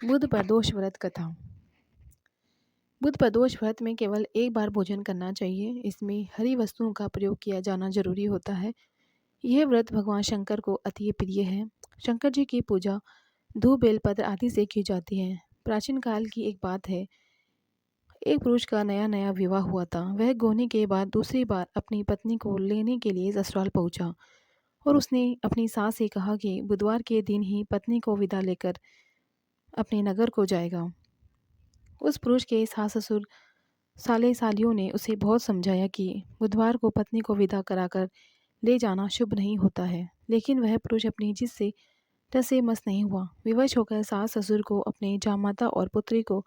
बुध प्रदोष व्रत कथा। बुध प्रदोष व्रत में केवल एक बार भोजन करना चाहिए। इसमें हरी वस्तुओं का प्रयोग किया जाना जरूरी होता है। यह व्रत भगवान शंकर को अति प्रिय है। शंकर जी की पूजा धूप बेलपत्र आदि से की जाती है। प्राचीन काल की एक बात है, एक पुरुष का नया नया विवाह हुआ था। वह गोने के बाद दूसरी बार अपनी पत्नी को लेने के लिए ससुराल पहुंचा और उसने अपनी सास से कहा कि बुधवार के दिन ही पत्नी को विदा लेकर अपने नगर को जाएगा। उस पुरुष के सास ससुर साले सालियों ने उसे बहुत समझाया कि बुधवार को पत्नी को विदा कराकर ले जाना शुभ नहीं होता है, लेकिन वह पुरुष अपनी जिद से टसे मस नहीं हुआ। विवश होकर सास ससुर को अपने जामाता और पुत्री को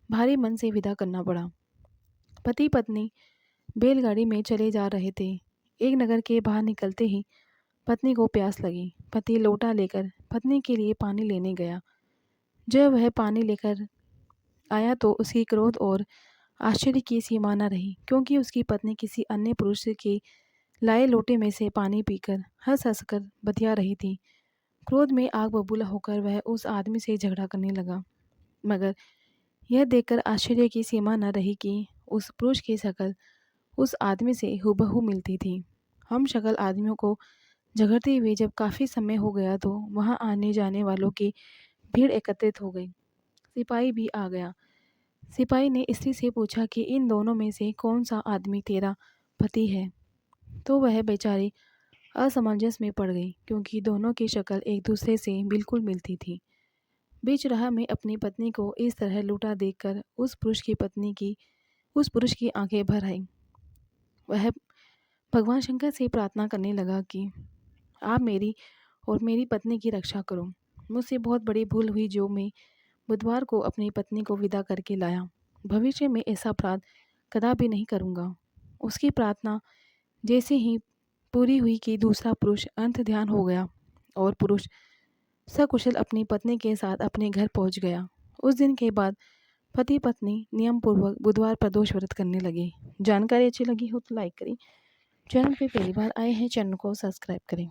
भारी मन से विदा करना पड़ा। पति पत्नी बैलगाड़ी में चले जा रहे थे। एक नगर के बाहर निकलते ही पत्नी को प्यास लगी। पति लोटा लेकर पत्नी के लिए पानी लेने गया। जब वह पानी लेकर आया तो उसकी क्रोध और आश्चर्य की सीमा न रही, क्योंकि उसकी पत्नी किसी अन्य पुरुष के लाए लोटे में से पानी पीकर हंस हंस कर बतिया रही थी। क्रोध में आग बबूला होकर वह उस आदमी से झगड़ा करने लगा, मगर यह देखकर आश्चर्य की सीमा न रही कि उस पुरुष की शक्ल उस आदमी से हूबहू मिलती थी। हम शक्ल आदमियों को झगड़ते हुए जब काफ़ी समय हो गया तो वहाँ आने जाने वालों की भीड़ एकत्रित हो गई। सिपाही भी आ गया। सिपाही ने स्त्री से पूछा कि इन दोनों में से कौन सा आदमी तेरा पति है। तो वह बेचारी असमंजस में पड़ गई, क्योंकि दोनों की शक्ल एक दूसरे से बिल्कुल मिलती थी। बीच राह में अपनी पत्नी को इस तरह लूटा देखकर उस पुरुष की आंखें भर आई। वह भगवान शंकर से प्रार्थना करने लगा कि आप मेरी और मेरी पत्नी की रक्षा करो। मुझसे बहुत बड़ी भूल हुई जो मैं बुधवार को अपनी पत्नी को विदा करके लाया। भविष्य में ऐसा अपराध कदापि नहीं करूँगा। उसकी प्रार्थना जैसे ही पूरी हुई कि दूसरा पुरुष अंत ध्यान हो गया और पुरुष सकुशल अपनी पत्नी के साथ अपने घर पहुंच गया। उस दिन के बाद पति पत्नी नियम पूर्वक बुधवार प्रदोष व्रत करने लगे। जानकारी अच्छी लगी हो तो लाइक करें। चैनल पे पहली बार आए हैं, चैनल को सब्सक्राइब करें।